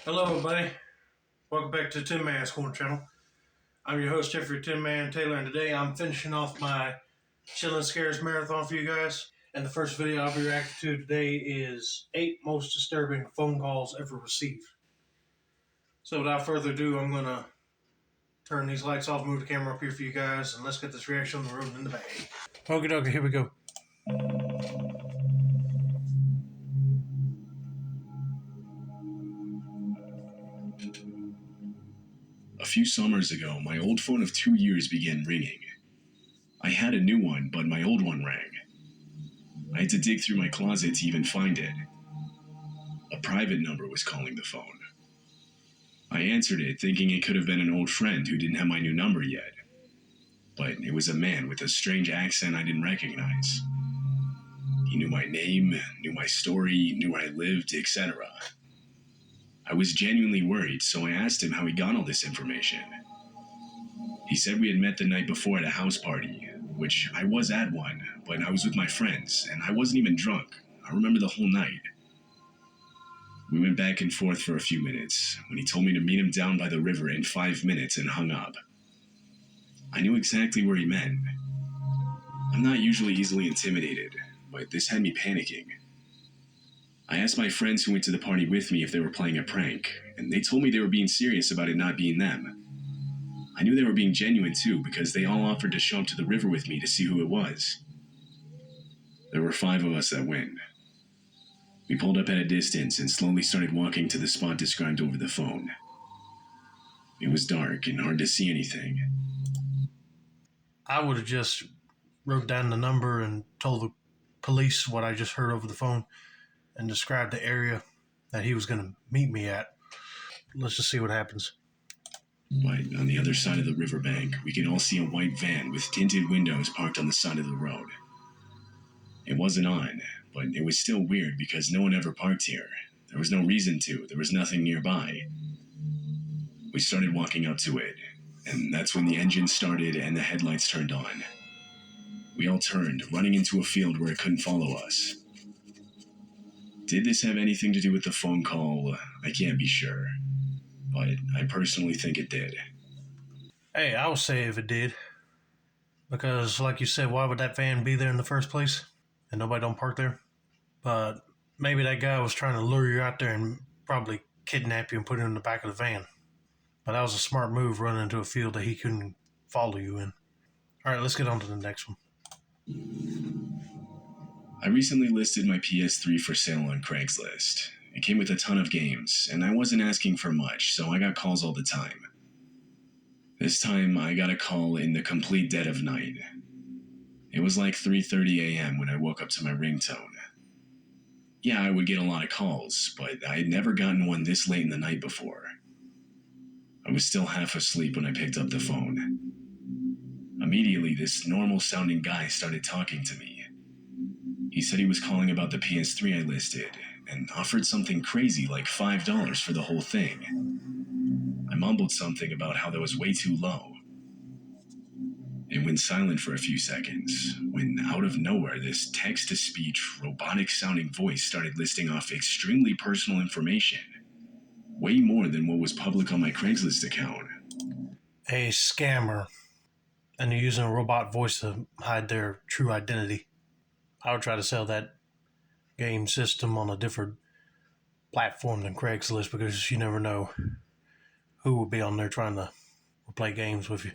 Hello, everybody. Welcome back to Tin Man's Corner Channel. I'm your host, Jeffrey Tin Man Taylor, and today I'm finishing off my Chillin' Scares marathon for you guys. And the first video I'll be reacting to today is 8 most disturbing phone calls ever received. So without further ado, I'm going to turn these lights off, move the camera up here for you guys, and let's get this reaction on the road in the bag. Okay, here we go. A few summers ago, my old phone of 2 years began ringing. I had a new one, but my old one rang. I had to dig through my closet to even find it. A private number was calling the phone. I answered it, thinking it could have been an old friend who didn't have my new number yet. But it was a man with a strange accent I didn't recognize. He knew my name, knew my story, knew where I lived, etc. I was genuinely worried, so I asked him how he got all this information. He said we had met the night before at a house party, which I was at one, but I was with my friends, and I wasn't even drunk. I remember the whole night. We went back and forth for a few minutes, when he told me to meet him down by the river in 5 minutes and hung up. I knew exactly where he meant. I'm not usually easily intimidated, but this had me panicking. I asked my friends who went to the party with me if they were playing a prank, and they told me they were being serious about it not being them. I knew they were being genuine too, because they all offered to show up to the river with me to see who it was. There were 5 of us that went. We pulled up at a distance and slowly started walking to the spot described over the phone. It was dark and hard to see anything. I would have just wrote down the number and told the police what I just heard over the phone and described the area that he was going to meet me at. Let's just see what happens. But on the other side of the riverbank, we could all see a white van with tinted windows parked on the side of the road. It wasn't on, but it was still weird because no one ever parked here. There was no reason to. There was nothing nearby. We started walking up to it, and that's when the engine started and the headlights turned on. We all turned, running into a field where it couldn't follow us. Did this have anything to do with the phone call? I can't be sure, but I personally think it did. Hey, I would say if it did. Because, like you said, why would that van be there in the first place? And nobody don't park there? But maybe that guy was trying to lure you out there and probably kidnap you and put you in the back of the van. But that was a smart move, running into a field that he couldn't follow you in. All right, let's get on to the next one. I recently listed my PS3 for sale on Craigslist. It came with a ton of games, and I wasn't asking for much, so I got calls all the time. This time, I got a call in the complete dead of night. It was like 3:30 a.m. when I woke up to my ringtone. Yeah, I would get a lot of calls, but I had never gotten one this late in the night before. I was still half asleep when I picked up the phone. Immediately, this normal-sounding guy started talking to me. He said he was calling about the PS3 I listed, and offered something crazy like $5 for the whole thing. I mumbled something about how that was way too low. It went silent for a few seconds, when out of nowhere this text-to-speech, robotic-sounding voice started listing off extremely personal information. Way more than what was public on my Craigslist account. A scammer. And they're using a robot voice to hide their true identity. I would try to sell that game system on a different platform than Craigslist, because you never know who will be on there trying to play games with you.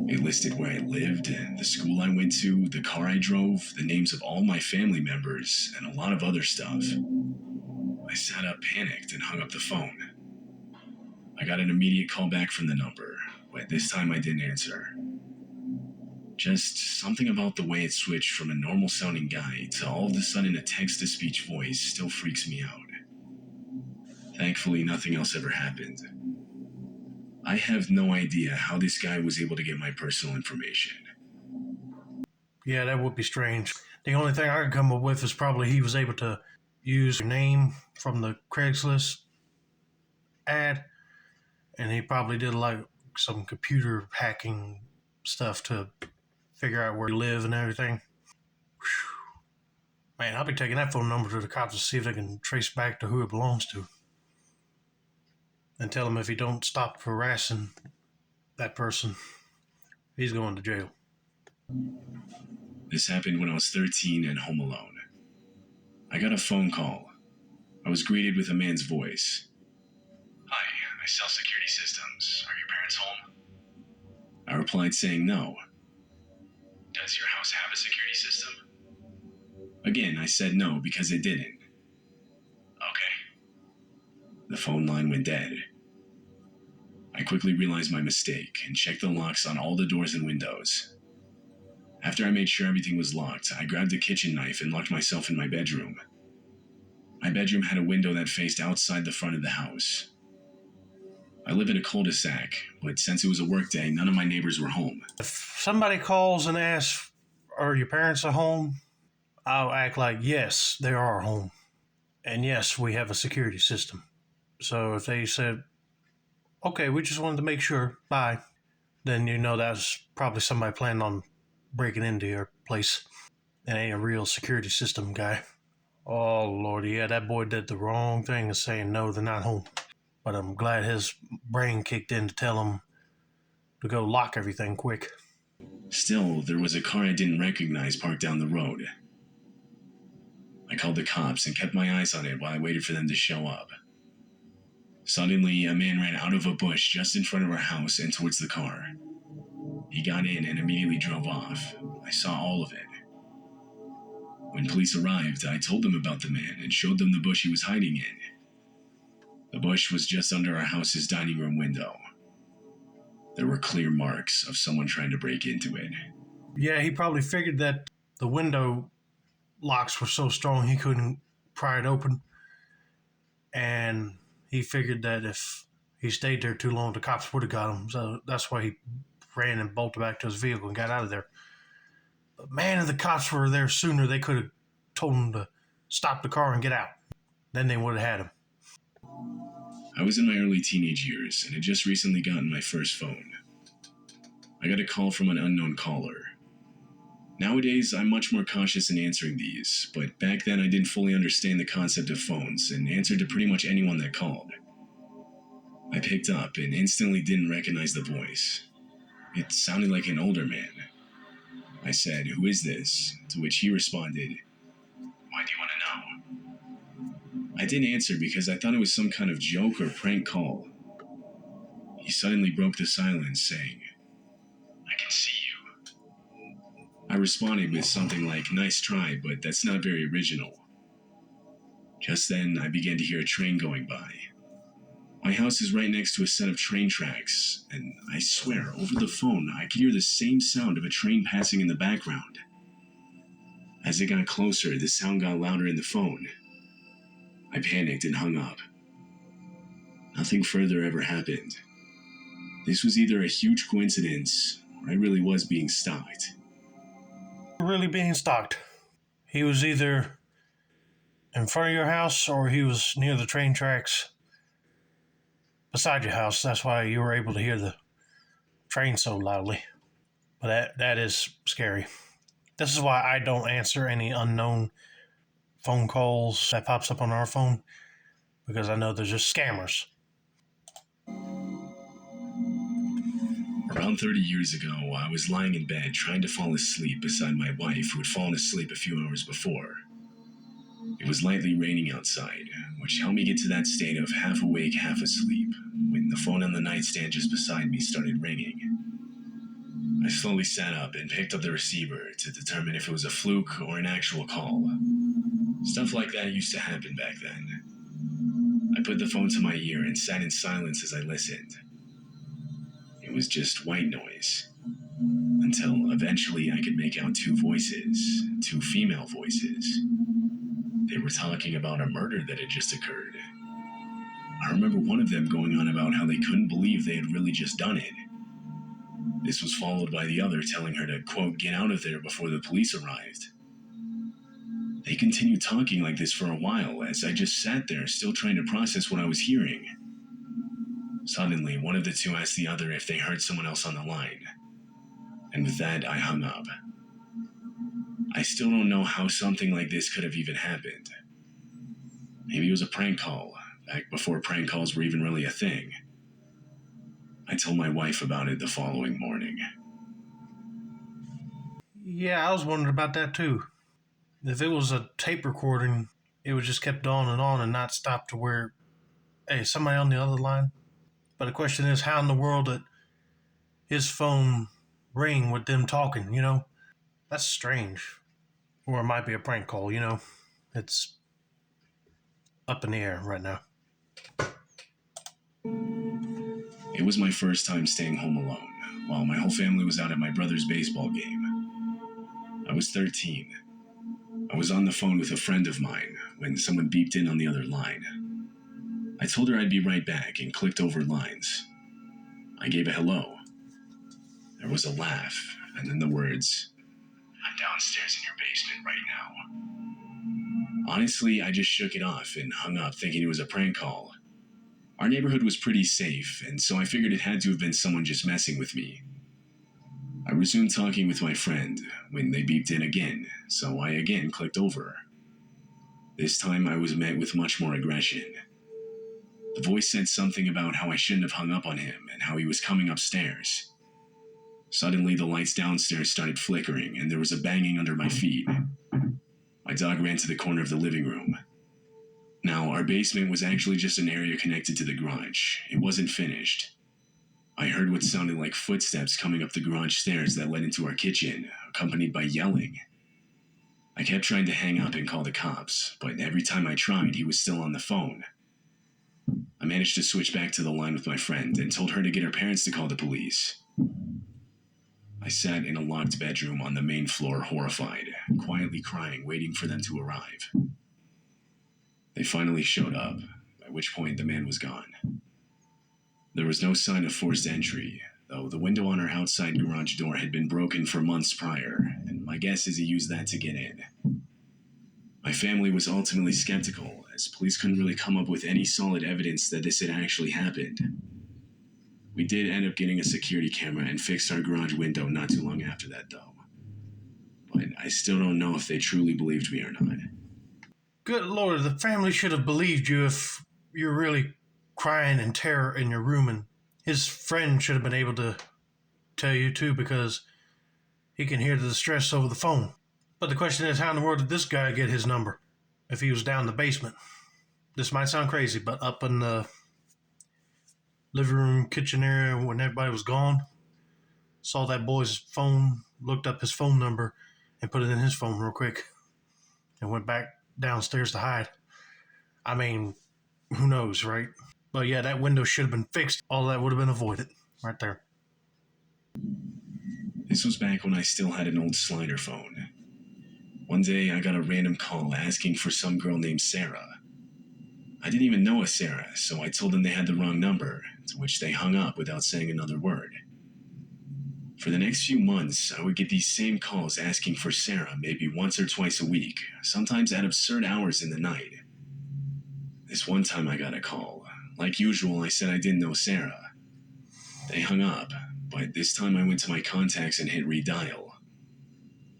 It listed where I lived, the school I went to, the car I drove, the names of all my family members, and a lot of other stuff. I sat up panicked and hung up the phone. I got an immediate call back from the number, but this time I didn't answer. Just something about the way it switched from a normal-sounding guy to all of a sudden a text-to-speech voice still freaks me out. Thankfully, nothing else ever happened. I have no idea how this guy was able to get my personal information. Yeah, that would be strange. The only thing I could come up with is probably he was able to use your name from the Craigslist ad, and he probably did like some computer hacking stuff to figure out where you live and everything. Whew. Man, I'll be taking that phone number to the cops to see if they can trace back to who it belongs to. and tell him if he don't stop harassing that person, he's going to jail. This happened when I was 13 and home alone. I got a phone call. I was greeted with a man's voice. "Hi, I sell security systems. Are your parents home?" I replied saying no. "Does your house have a security system?" Again, I said no because it didn't. "Okay." The phone line went dead. I quickly realized my mistake and checked the locks on all the doors and windows. After I made sure everything was locked, I grabbed a kitchen knife and locked myself in my bedroom. My bedroom had a window that faced outside the front of the house. I live in a cul-de-sac, but since it was a work day, none of my neighbors were home. If somebody calls and asks, are your parents at home? I'll act like, yes, they are home. And yes, we have a security system. So if they said, okay, we just wanted to make sure, bye, then you know that's probably somebody planning on breaking into your place. It ain't a real security system guy. Oh, Lord, yeah, that boy did the wrong thing of saying no, they're not home. But I'm glad his brain kicked in to tell him to go lock everything quick. Still, there was a car I didn't recognize parked down the road. I called the cops and kept my eyes on it while I waited for them to show up. Suddenly, a man ran out of a bush just in front of our house and towards the car. He got in and immediately drove off. I saw all of it. When police arrived, I told them about the man and showed them the bush he was hiding in. The bush was just under our house's dining room window. There were clear marks of someone trying to break into it. Yeah, he probably figured that the window locks were so strong he couldn't pry it open. And he figured that if he stayed there too long, the cops would have got him. So that's why he ran and bolted back to his vehicle and got out of there. But man, if the cops were there sooner, they could have told him to stop the car and get out. Then they would have had him. I was in my early teenage years and had just recently gotten my first phone. I got a call from an unknown caller. Nowadays, I'm much more cautious in answering these, but back then I didn't fully understand the concept of phones and answered to pretty much anyone that called. I picked up and instantly didn't recognize the voice. It sounded like an older man. I said, "Who is this?" To which he responded, "Why do you want to know?" I didn't answer because I thought it was some kind of joke or prank call. He suddenly broke the silence, saying, "I can see you." I responded with something like, "Nice try, but that's not very original." Just then, I began to hear a train going by. My house is right next to a set of train tracks, and I swear, over the phone, I could hear the same sound of a train passing in the background. As it got closer, the sound got louder in the phone. I panicked and hung up. Nothing further ever happened. This was either a huge coincidence, or I really was being stalked. Really being stalked. He was either in front of your house or he was near the train tracks beside your house. That's why you were able to hear the train so loudly. But that is scary. This is why I don't answer any unknown phone calls that pops up on our phone, because I know they're just scammers. Around 30 years ago, I was lying in bed trying to fall asleep beside my wife, who had fallen asleep a few hours before. It was lightly raining outside, which helped me get to that state of half awake, half asleep, when the phone on the nightstand just beside me started ringing. I slowly sat up and picked up the receiver to determine if it was a fluke or an actual call. Stuff like that used to happen back then. I put the phone to my ear and sat in silence as I listened. It was just white noise, until eventually I could make out two voices, two female voices. They were talking about a murder that had just occurred. I remember one of them going on about how they couldn't believe they had really just done it. This was followed by the other telling her to, quote, get out of there before the police arrived. They continued talking like this for a while as I just sat there still trying to process what I was hearing. Suddenly, one of the two asked the other if they heard someone else on the line. And with that, I hung up. I still don't know how something like this could have even happened. Maybe it was a prank call, back before prank calls were even really a thing. I told my wife about it the following morning. Yeah, I was wondering about that too. If it was a tape recording, it would just kept on and not stop to where, hey, somebody on the other line. But the question is, how in the world did his phone ring with them talking, you know? That's strange. Or it might be a prank call, you know? It's up in the air right now. It was my first time staying home alone, while my whole family was out at my brother's baseball game. I was 13. I was on the phone with a friend of mine when someone beeped in on the other line. I told her I'd be right back and clicked over lines. I gave a hello. There was a laugh, and then the words, "I'm downstairs in your basement right now." Honestly, I just shook it off and hung up thinking it was a prank call. Our neighborhood was pretty safe, and so I figured it had to have been someone just messing with me. I resumed talking with my friend when they beeped in again, so I again clicked over. This time I was met with much more aggression. The voice said something about how I shouldn't have hung up on him and how he was coming upstairs. Suddenly, the lights downstairs started flickering and there was a banging under my feet. My dog ran to the corner of the living room. Now, our basement was actually just an area connected to the garage. It wasn't finished. I heard what sounded like footsteps coming up the garage stairs that led into our kitchen, accompanied by yelling. I kept trying to hang up and call the cops, but every time I tried, he was still on the phone. I managed to switch back to the line with my friend and told her to get her parents to call the police. I sat in a locked bedroom on the main floor, horrified, quietly crying, waiting for them to arrive. They finally showed up, at which point the man was gone. There was no sign of forced entry, though the window on our outside garage door had been broken for months prior, and my guess is he used that to get in. My family was ultimately skeptical, as police couldn't really come up with any solid evidence that this had actually happened. We did end up getting a security camera and fixed our garage window not too long after that, though. But I still don't know if they truly believed me or not. Good Lord, the family should have believed you if you're really crying in terror in your room, and his friend should have been able to tell you too, because he can hear the distress over the phone. But the question is, how in the world did this guy get his number if he was down in the basement? This might sound crazy, but up in the living room, kitchen area when everybody was gone, saw that boy's phone, looked up his phone number, and put it in his phone real quick, and went back downstairs to hide. I mean, who knows, right? But yeah, that window should have been fixed. All that would have been avoided right there. This was back when I still had an old slider phone. One day, I got a random call asking for some girl named Sarah. I didn't even know a Sarah, so I told them they had the wrong number, to which they hung up without saying another word. For the next few months, I would get these same calls asking for Sarah maybe once or twice a week, sometimes at absurd hours in the night. This one time I got a call. Like usual, I said I didn't know Sarah. They hung up, but this time I went to my contacts and hit redial.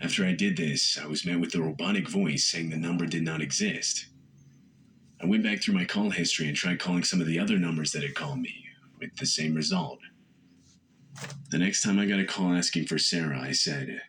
After I did this, I was met with a robotic voice saying the number did not exist. I went back through my call history and tried calling some of the other numbers that had called me, with the same result. The next time I got a call asking for Sarah, I said,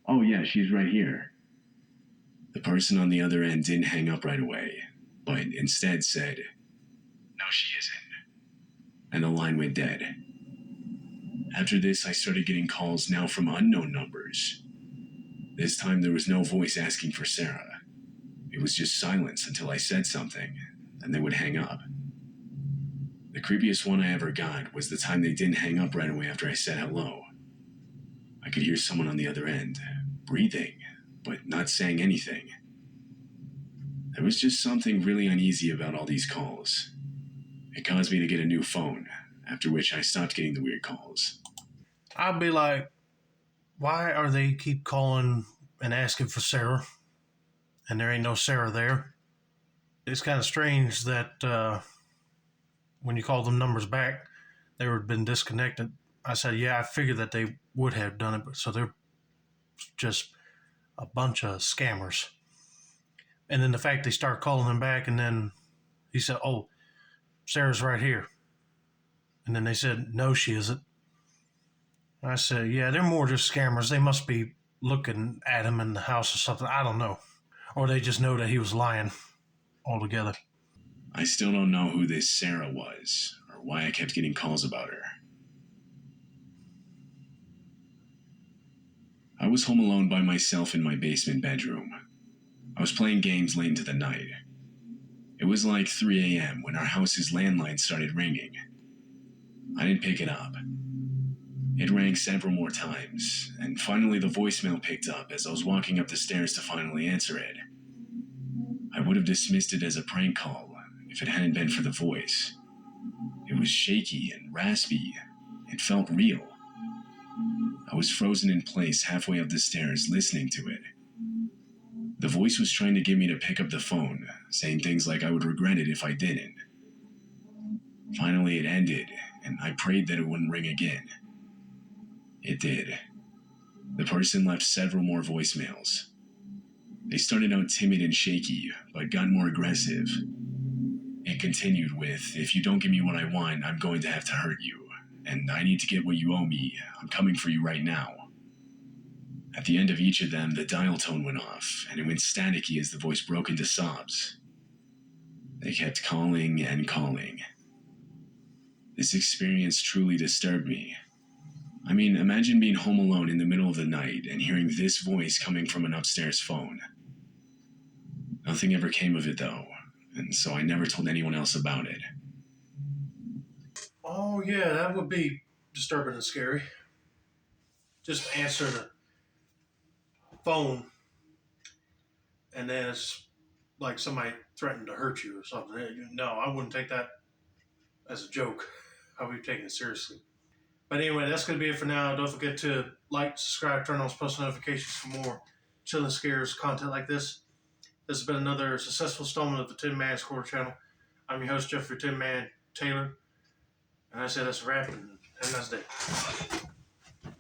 "Oh yeah, she's right here." The person on the other end didn't hang up right away, but instead said, "No, she isn't." And the line went dead. After this, I started getting calls now from unknown numbers. This time there was no voice asking for Sarah. It was just silence until I said something, and they would hang up. The creepiest one I ever got was the time they didn't hang up right away after I said hello. I could hear someone on the other end, breathing, but not saying anything. There was just something really uneasy about all these calls. It caused me to get a new phone, after which I stopped getting the weird calls. I'd be like, why are they keep calling and asking for Sarah, and there ain't no Sarah there? It's kind of strange that when you call them numbers back, they would have been disconnected. I said, yeah, I figured that they would have done it, but so they're just a bunch of scammers. And then the fact they start calling him back, and then he said, oh, Sarah's right here. And then they said, no, she isn't. I said, yeah, they're more just scammers. They must be looking at him in the house or something. I don't know. Or they just know that he was lying altogether. I still don't know who this Sarah was, or why I kept getting calls about her. I was home alone by myself in my basement bedroom. I was playing games late into the night. It was like 3 a.m. when our house's landline started ringing. I didn't pick it up. It rang several more times, and finally the voicemail picked up as I was walking up the stairs to finally answer it. I would have dismissed it as a prank call if it hadn't been for the voice. It was shaky and raspy. It felt real. I was frozen in place halfway up the stairs listening to it. The voice was trying to get me to pick up the phone, saying things like I would regret it if I didn't. Finally it ended, and I prayed that it wouldn't ring again. It did. The person left several more voicemails. They started out timid and shaky, but got more aggressive. It continued with, if you don't give me what I want, I'm going to have to hurt you. And I need to get what you owe me. I'm coming for you right now. At the end of each of them, the dial tone went off, and it went staticky as the voice broke into sobs. They kept calling and calling. This experience truly disturbed me. I mean, imagine being home alone in the middle of the night and hearing this voice coming from an upstairs phone. Nothing ever came of it, though, and so I never told anyone else about it. Oh, yeah, that would be disturbing and scary. Just answer the phone, and then it's like somebody threatened to hurt you or something. No, I wouldn't take that as a joke. I would be taking it seriously. But anyway, that's going to be it for now. Don't forget to like, subscribe, turn on post notifications for more Chilling Scares content like this. This has been another successful installment of the Tin Man Score channel. I'm your host, Jeffrey Tin Man Taylor. And I say that's a wrap, and have a nice day.